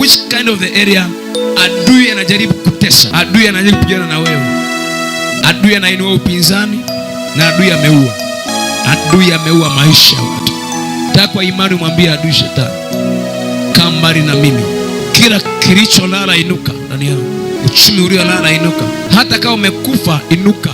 which kind of the area adui anajaribu kutesa, adui anajaribu kupigana na wewe, adui anainua upinzani, na adui ameua, adui ameua maisha ya watu. Taka kwa imani mwambie adui, shetani, kaa mbali na mimi. Kila kilicho lala inuka ndani yangu, uchumi ulio lala inuka, hata kama umekufa inuka,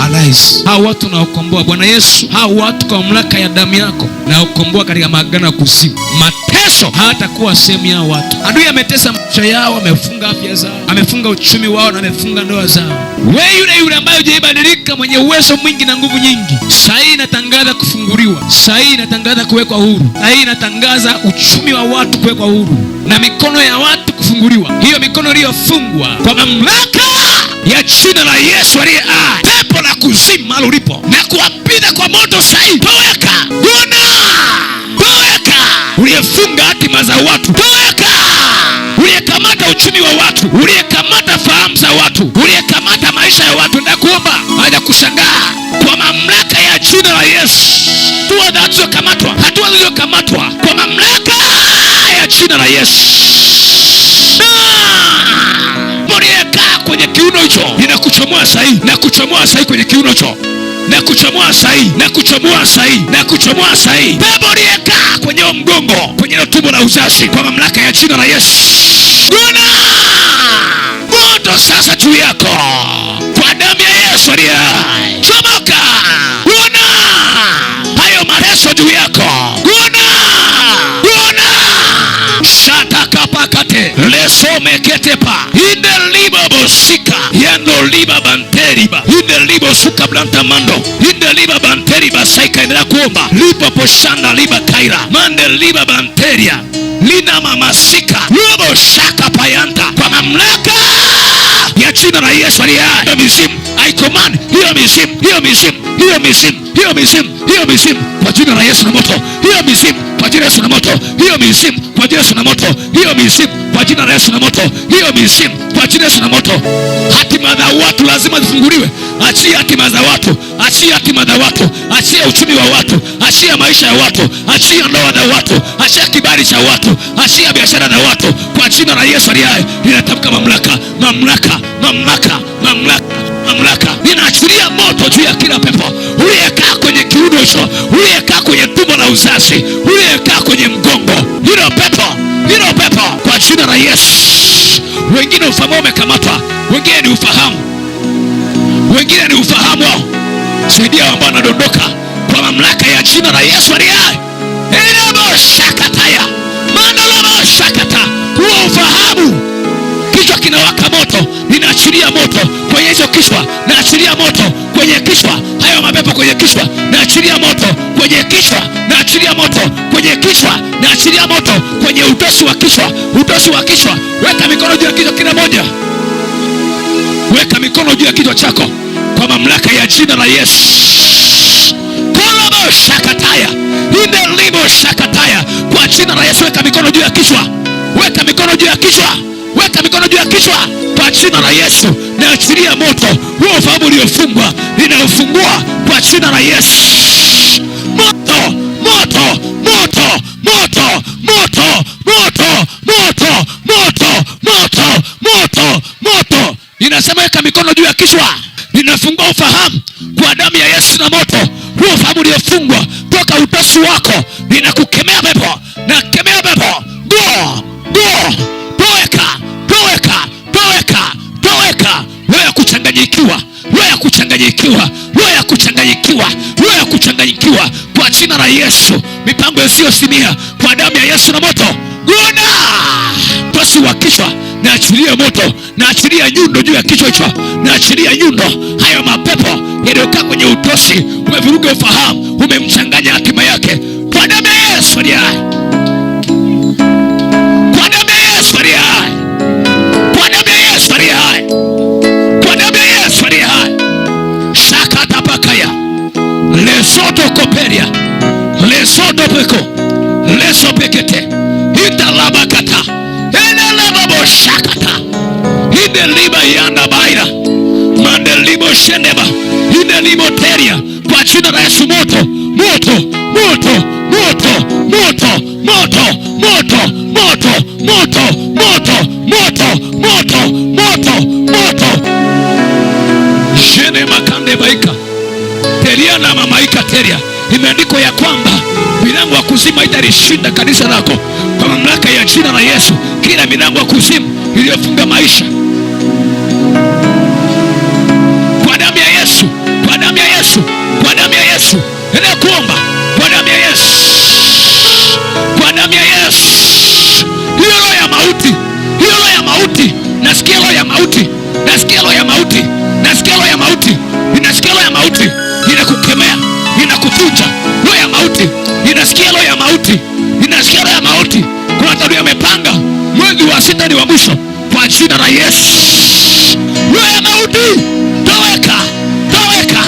arise. Hao watu naokomboa Bwana Yesu, hao watu kwa mamlaka ya damu yako naokomboa katika maagano ya kuzimu. Mateso hatakuwa sehemu yao watu. Adui ametesa maisha yao, amefunga afya zao, amefunga uchumi wao, na amefunga ndoa zao. Wewe yule ambaye hujabadilika, mwenye uwezo mwingi na nguvu nyingi, saa hii natangaza kufunguliwa, saa hii natangaza kuwekwa huru, saa hii natangaza uchumi wa watu kuwekwa huru na mikono ya watu kufunguliwa. Hiyo mikono iliyofungwa kwa mamlaka ya jina la Yesu aliye hai, pepo la kuzimu mahali ulipo, na kuwapiga kwa moto sahihi. Toweka, guna, toweka. Uliyefunga hatima za watu, toweka. Uliyekamata uchumi wa watu, uliyekamata fahamu za watu, uliyekamata maisha ya watu, ndakuomba haja kushangaa kwa mamlaka ya jina la Yesu. Hatua zilizokamatwa kwa mamlaka ya jina la Yesu. Kwenye kiuno hicho ninakuchomoa sahihi, na kuchomoa sahihi kwenye kiuno hicho, na kuchomoa sahihi, na kuchomoa sahihi, na kuchomoa sahihi. Pepo liyekaa kwenye mgongo, kwenye tumbo la uzazi, kwa mamlaka ya jina la Yesu. Kuna moto sasa juu yako kwa damu ya Yesu aliye hai. Chomoka. Kuna hayo mateso juu yako. Kuna shatakapakate lesomeketepa inde liba bosika yando liba banteriba inde liba suka blantamando inde liba banteriba saika. Endelea kuomba. Liba poshanda liba kaira mande liba banteria lina mamasika lubo shaka payanta kwa mamlaka ya jina la Yesu aliye hai. Hiyo mizimu I command, hiyo mizimu, hiyo mizimu, hiyo mizimu, hiyo mizimu, hiyo mizimu kwa jina la Yesu na moto. Hiyo mizimu kwa jina la Yesu na moto. Hiyo mizimu kwa jina la Yesu na moto. Hiyo mizimu kwa jina la Yesu na moto. Hiyo mizimu kwa jina la Yesu na moto. Hatima za watu lazima zifunguliwe. Achia hatima za watu, achia hatima za watu, achia uchumi wa watu, achia maisha ya watu, achia ndoa za watu, achia kibali cha watu, achia biashara za watu kwa jina la Yesu aliye hai. Ninatamka mamlaka, mamlaka, mamlaka, mamlaka, mamlaka. Ninaachilia moto juu ya kila pepo uliyekaa kwenye kiuno hicho, uliyekaa kwenye tumbo la uzazi, uliyekaa kwenye mgongo. Hilo pepo kwa jina la Yesu. Wengine ufahamu umekamatwa, wengine ni ufahamu, wengine ni ufahamu wao. Saidia ambao wanadondoka kwa mamlaka ya jina la Yesu aliye hai. Elebo shakataya mandalabo shakata. Huo ufahamu, kichwa kinawaka moto, ninaachilia moto kwenye hicho kichwa, naachilia moto kwenye kichwa. Hayo mapepo kwenye kichwa, naachilia moto kwenye kichwa, naachilia moto kwenye kichwa, naachilia moto kwenye utosi wa kichwa, utosi wa kichwa. Weka mikono juu ya kichwa kila moja, weka mikono juu ya kichwa chako kwa mamlaka ya jina la Yesu. Kolabo shakataya inde libo shakataya kwa jina la Yesu. Weka mikono juu ya kichwa, weka mikono juu ya kichwa, weka mikono juu ya kichwa kwa jina la Yesu. Naachilia moto huo ufahamu uliofungwa, ninaufungua kwa jina la Yesu. Moto, moto, moto, moto, moto, moto, moto, moto, moto, moto, moto. Ninasema weka mikono juu ya kichwa, ninafungua ufahamu kwa damu ya Yesu na moto. Huo ufahamu uliofungwa toka utosi wako, ninakukemea pepo, nakemea pepo. Go, go, toweka, toweka, toweka, toweka. Wewe kuchanganyikiwa, wewe kuchanganyikiwa, wewe kuchanganyikiwa, wewe kuchanganyikiwa kwa jina la Yesu. Mipango isiyosimia kwa damu ya Yesu na moto. Guna tosi wa kichwa, naachilia moto, naachilia nyundo juu ya kichwa hicho, naachilia nyundo. Hayo mapepo yaliyokaa kwenye utosi, umevuruga ufahamu, umemchanganya hatima yake kwa damu ya Yesu aliye hai. Kwa damu ya Yesu aliye hai. Kwa damu ya Yesu aliye hai. Kwa damu ya Yesu aliye hai. Shakata pakaya lesoto koperia lesoto peko leso pekete italabakata enelababo shakata ideliba yanda baira mandelibo sheneba idelibo teria kwa jina la Yesu. Moto, moto, moto, moto, moto, moto, moto, moto, moto, moto. moto, moto, moto, moto, moto. Jene makande baika teria na mamaika teria. Imeandikwa ya kwamba milango ya kuzimu haitalishinda kanisa lako. Kwa mamlaka ya jina la Yesu, kila milango ya kuzimu iliyofunga maisha, kwa damu ya Yesu, kwa damu ya Yesu, kwa damu ya Yesu, endelea kuomba kwa damu ya Yesu, kwa damu ya Yesu. Hiyo roho ya mauti, hiyo roho ya mauti, nasikia roho ya mauti, nasikia roho ya mauti, nasikia roho ya mauti, ninasikia roho ya mauti, ninakukemea, ninakufuta roho ya mauti, ninasikia roho ya mauti, ninasikia roho ya mauti. Kuna tadu yamepanga mwezi wa 6 ni wa mwisho, kwa jina la Yesu. Roho ya mauti, toweka, toweka,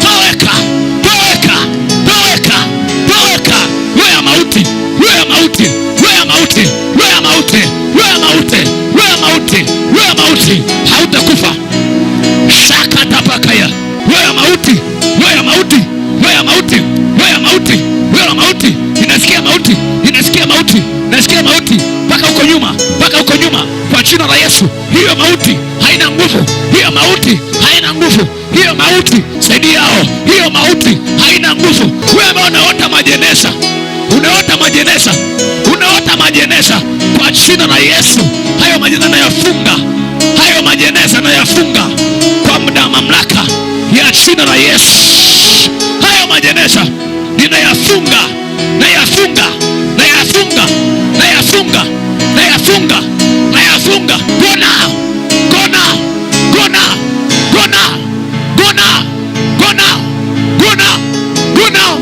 toweka, toweka, toweka, toweka. Roho ya mauti, roho ya mauti, roho ya mauti, roho ya mauti, roho ya mauti, roho ya mauti, roho ya mauti, hautakufa. Shaka tapakaya. Roho ya mauti, roho ya mauti, roho ya mauti, roho ya mauti, roho ya mauti, inasikia mauti, inasikia mauti, nasikia mauti mpaka huko nyuma, mpaka huko nyuma, kwa jina la Yesu. Hiyo mauti haina nguvu, hiyo mauti haina nguvu, hiyo mauti saidi yao, hiyo mauti haina nguvu. Wewe unaota majeneza, unaota majeneza, unaota majeneza, kwa jina la Yesu. Hayo majeneza nayafunga, hayo majeneza nayafunga kwa muda, mamlaka ya jina la Yesu. Hayo majeneza ninayafunga, nayafunga, nayafunga, nayafunga, nayafunga, nayafunga. Go now, go now, go now, go now, go now, go now, go now, go now,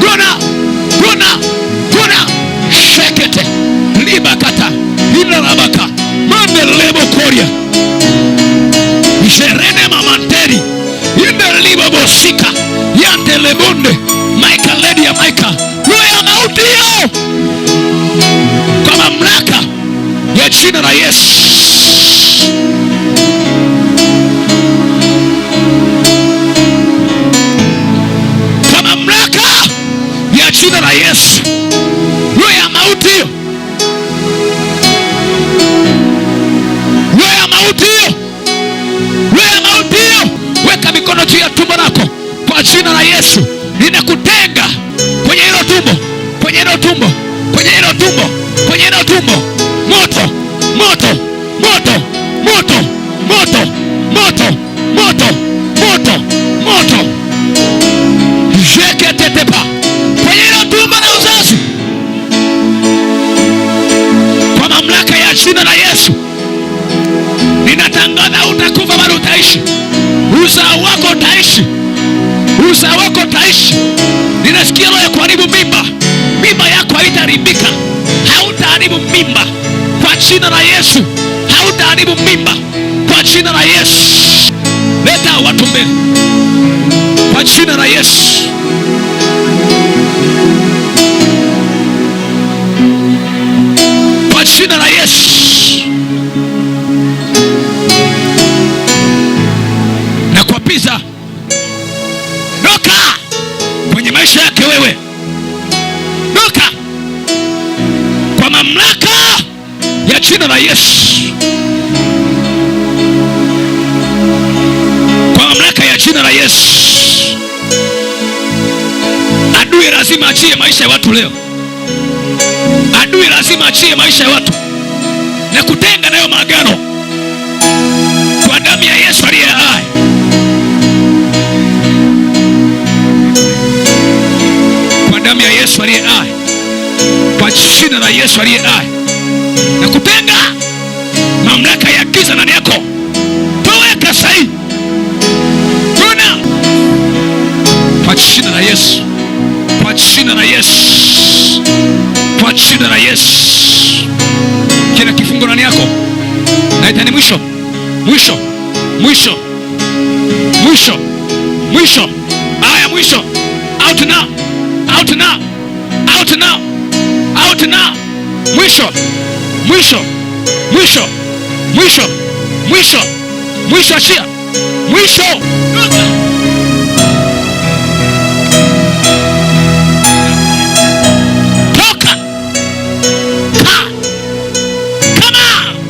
go now, go now, go now. Shekete libakata inarabaka mande lebo koria jerene mamanteri inde libo bosika yante lebonde maika lady ya maika. Roho ya mauti hiyo kwa mamlaka ya jina la Yesu. Kwa mamlaka ya jina la Yesu. Roho ya mauti hiyo, roho ya mauti hiyo, roho ya mauti hiyo, weka mikono juu ya tumbo lako kwa jina la Yesu. Ninakutenga kwenye hilo tumbo, kwenye hilo tumbo, kwenye hilo tumbo, kwenye hilo tumbo. Moto, moto, moto, moto, moto, moto, moto, moto, moto. Jeketetepa kwenye hilo tumbo la uzazi, kwa mamlaka ya jina la Yesu. Ninatangaza utakufa bali utaishi. Uzao wako utaishi, uzao wako utaishi. Ninasikia roho ya kuharibu mimba, mimba yako haitaharibika, hautaharibu mimba kwa jina la Yesu, hautaharibu mimba kwa jina la Yesu. Leta watu mbele kwa jina la Yesu. Kwa jina la Yesu. Na kwa pizza noka kwenye maisha yake wewe, noka kwa mamlaka ya jina la Yesu, kwa mamlaka ya jina la Yesu. Adui lazima achie maisha ya watu leo, adui lazima achie maisha ya watu na kutenga nayo maagano kwa damu ya Yesu aliye hai. Kwa damu ya Yesu aliye hai, kwa jina la Yesu aliye hai, na kutenga mamlaka ya giza ndani yako. Toweka sahi, kuna kwa jina la Yesu, kwa jina la Yesu, kwa jina la Yesu. Kila kifungo ndani yako naita ni mwisho, mwisho, mwisho, mwisho, mwisho. Aya, mwisho. Out now, out now, out now, out now. Mwisho, mwisho, mwisho, mwisho, mwisho, mwisho. Achia mwisho. Toka. Come on.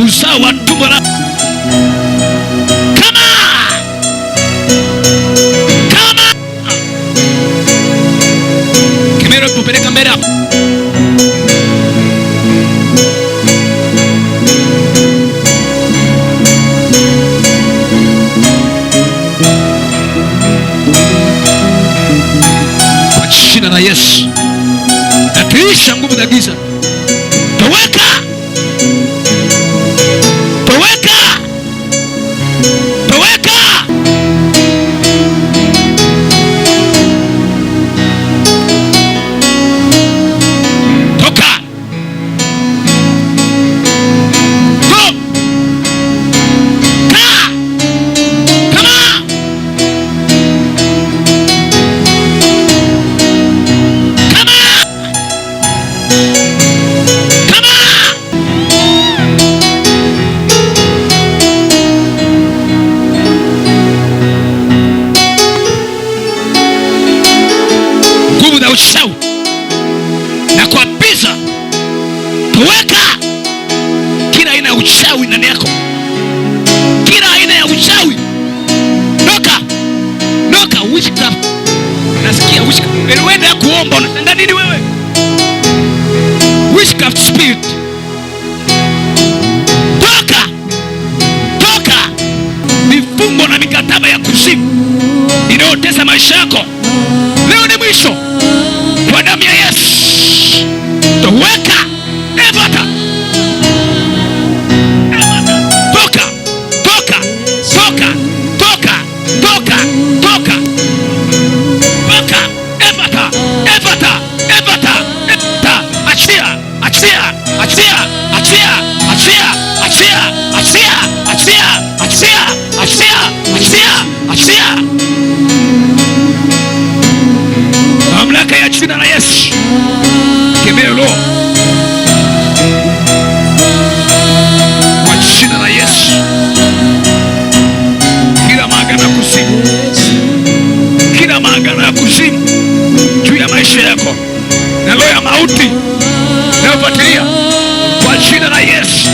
uzao wa tumbo lako. Kemero kupeleka mbele hapo. Kwa jina la Yesu nakiisha nguvu za giza. Toweka, toweka, toweka. Toka. Go. Ka. Kama. Nguvu za uchawi na kuapiza, toweka kila aina ya uchawi ndani yako, kila aina ya uchawi. Toka, toka. Witchcraft, nasikia witchcraft. Wewe kuomba unatenda nini wewe? Witchcraft spirit, toka, toka. Mifungo na mikataba ya kuzimu inayotesa maisha yako, leo ni mwisho kwa damu ya Yesu. Toweka, evata, evata. Toka, toka, toka, toka, toka, toka, toka. Evata, evata, evata, evata. Achia, achia, achia, achia, achia, achia, achia, achia, achia, achia, achia, achia. Mamlaka ya jina la Yesu. Kemea roho kwa jina la Yesu. Kila maagano ya kuzimu, kila maagano ya kuzimu juu ya maisha yako na roho ya mauti nayofuatilia kwa jina la Yesu.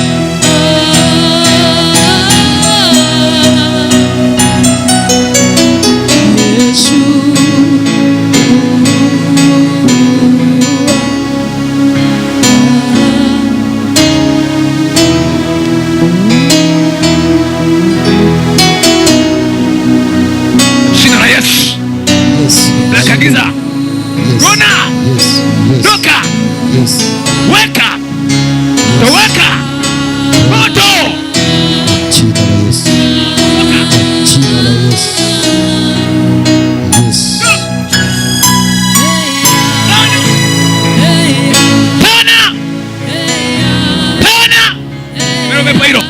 Giza. Rona. Toka. Weka. Toweka. Moto. Jina la Yesu. Jina la Yesu. Pana. Pana. Mero pairo.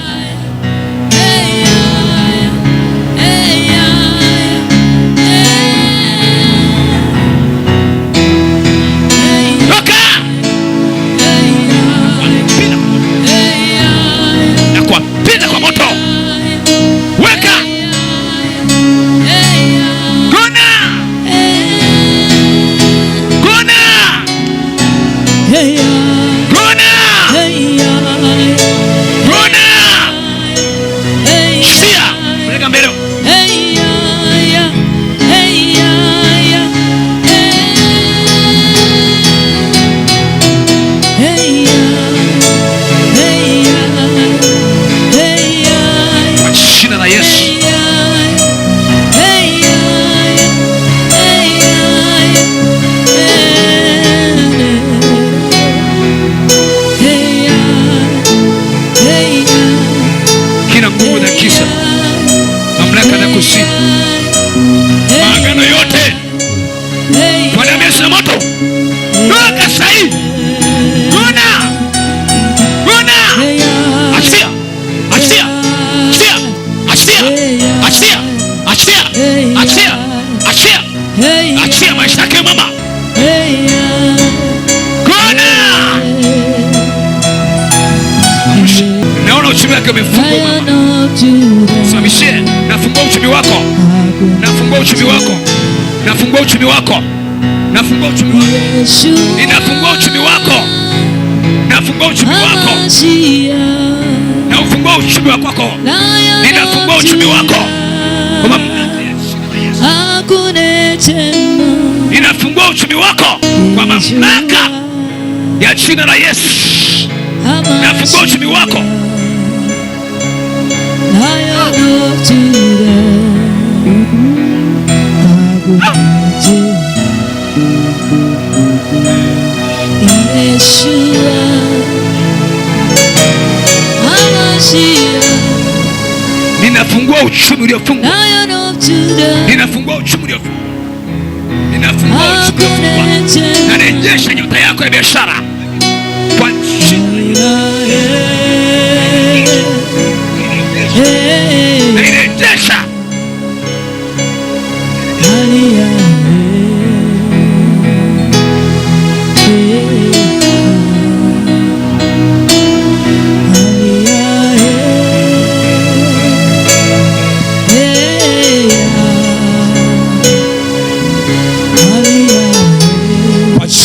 Maagano yote kwa damu ya moto, toka sahi. Rona, rona. Achia, achia, achia, achia, achia, achia, achia, achia, achia maisha yake mama. Rona. Naona uchumi wake umefungwa mama. Simamishie, nafungua uchumi wako. Nafungua uchumi wako. Nafungua uchumi wako. Nafungua uchumi wako. Ninafungua uchumi wako. Nafungua uchumi wako. Na Ninaufungua uchumi wako. Ninafungua uchumi wako. Ninafungua uchumi wako kwa mamlaka ya jina la Yesu. Ninafungua uchumi wako. Ninafungua uchumi uliofungwa. Ninafungua uchumi uliofungwa. Ninafungua uchumi uliofungwa. Narejesha nyota yako ya biashara kwa jina. Narejesha.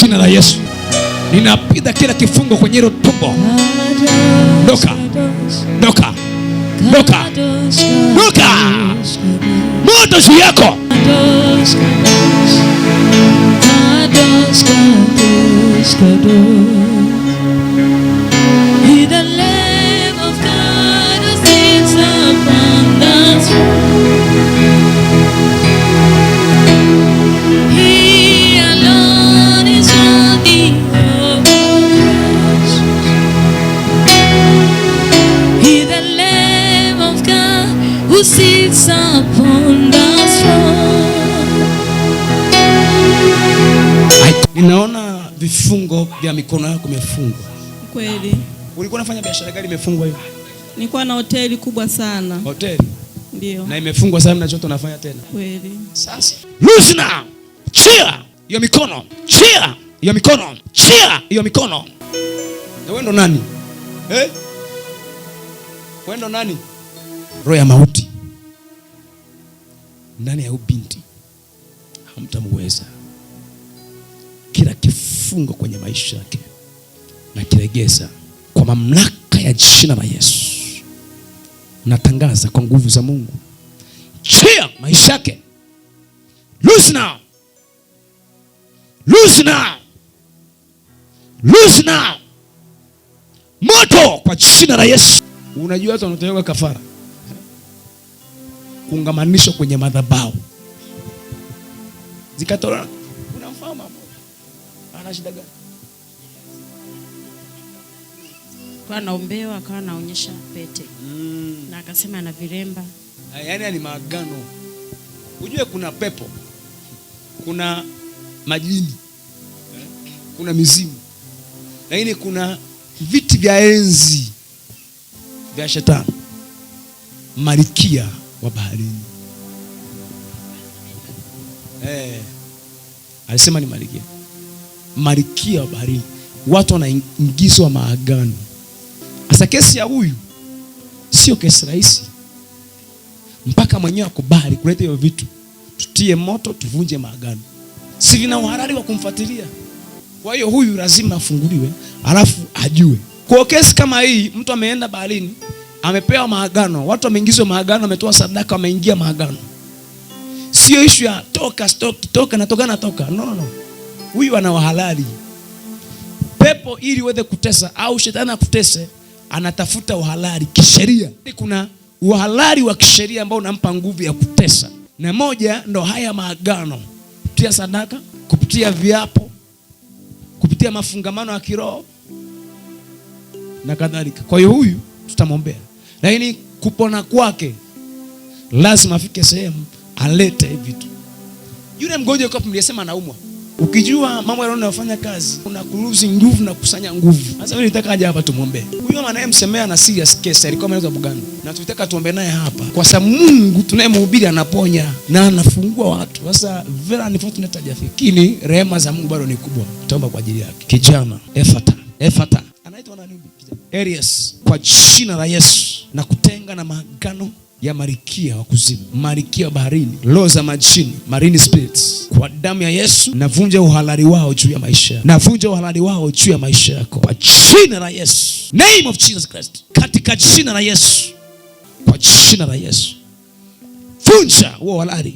Jina la Yesu ninapiga kila kifungo kwenye hilo tumbo. Doka, doka, doka, doka. Moto juu yako. Who sits upon the throne. Ninaona vifungo vya mikono yako imefungwa. Kweli. Ulikuwa unafanya biashara gani imefungwa hiyo? Nilikuwa na hoteli kubwa sana. Hoteli? Ndio. Na imefungwa sasa mnachoto unafanya tena? Kweli. Sasa. Loose now. Chia hiyo mikono. Chia hiyo mikono. Chia hiyo mikono. Wewe ndo nani? Wewe ndo nani? Roho ya mauti ndani ya ubinti hamtamweza. Kila kifungo kwenye maisha yake na kiregeza kwa mamlaka ya jina la Yesu. Natangaza kwa nguvu za Mungu, chia maisha yake. Loose now, loose now, loose now. Moto kwa jina la Yesu. Unajua watu wanatoa kafara kuungamanishwa kwenye madhabahu zikatolewa. Unamfahamu hapo? Ana shida gani? Kwa naombewa akawa anaonyesha pete. Na akasema ana viremba. Yaani ni maagano. Unajua kuna pepo, kuna majini, kuna mizimu, lakini kuna viti vya enzi vya shetani. Malkia wa baharini. Alisema ni malkia. Malkia wa baharini. Watu wanaingizwa maagano. Asa kesi ya huyu sio kesi rahisi. Mpaka mwenyewe akubali kuleta hiyo vitu. Tutie moto, tuvunje maagano. Si vina uhalali wa kumfuatilia. Kwa hiyo huyu lazima afunguliwe, alafu ajue. Kwa kesi kama hii, mtu ameenda baharini, amepewa maagano, watu wameingizwa maagano, ametoa sadaka, wameingia maagano. Sio issue ya toka natoka. No. Huyu ana uhalali. Pepo ili uweze kutesa au shetani akutese, anatafuta uhalali kisheria. Kuna uhalali wa kisheria ambao unampa nguvu ya kutesa. Na moja ndo haya maagano. Kupitia sadaka, kupitia viapo, kupitia mafungamano ya kiroho na kadhalika. Kwa hiyo huyu tutamwombea. Lakini kupona kwake lazima afike sehemu alete vitu. Yule mgonjwa kwa mlisema anaumwa. Ukijua mambo yanayofanya kazi, unakuruhusu nguvu na kusanya nguvu. Sasa mimi nitaka aje hapa tumwombee. Huyo anayemsemea na serious case alikuwa ameanza Buganda. Na tunataka tuombe naye hapa. Kwa sababu Mungu tunayemhubiri anaponya na anafungua watu. Sasa very unfortunate hajafikini, rehema za Mungu bado ni kubwa. Tutaomba kwa ajili yake. Kijana Anaitwa nani? Arias. Kwa jina la Yesu na kutenga na maagano ya marikia wa kuzimu, marikia wa baharini, roho za majini, marine spirits. Kwa damu ya Yesu navunja uhalali wao juu ya maisha, navunja uhalali wao juu ya maisha yako kwa jina la Yesu, name of Jesus Christ, katika jina la Yesu, kwa jina la Yesu, vunja huo uhalali.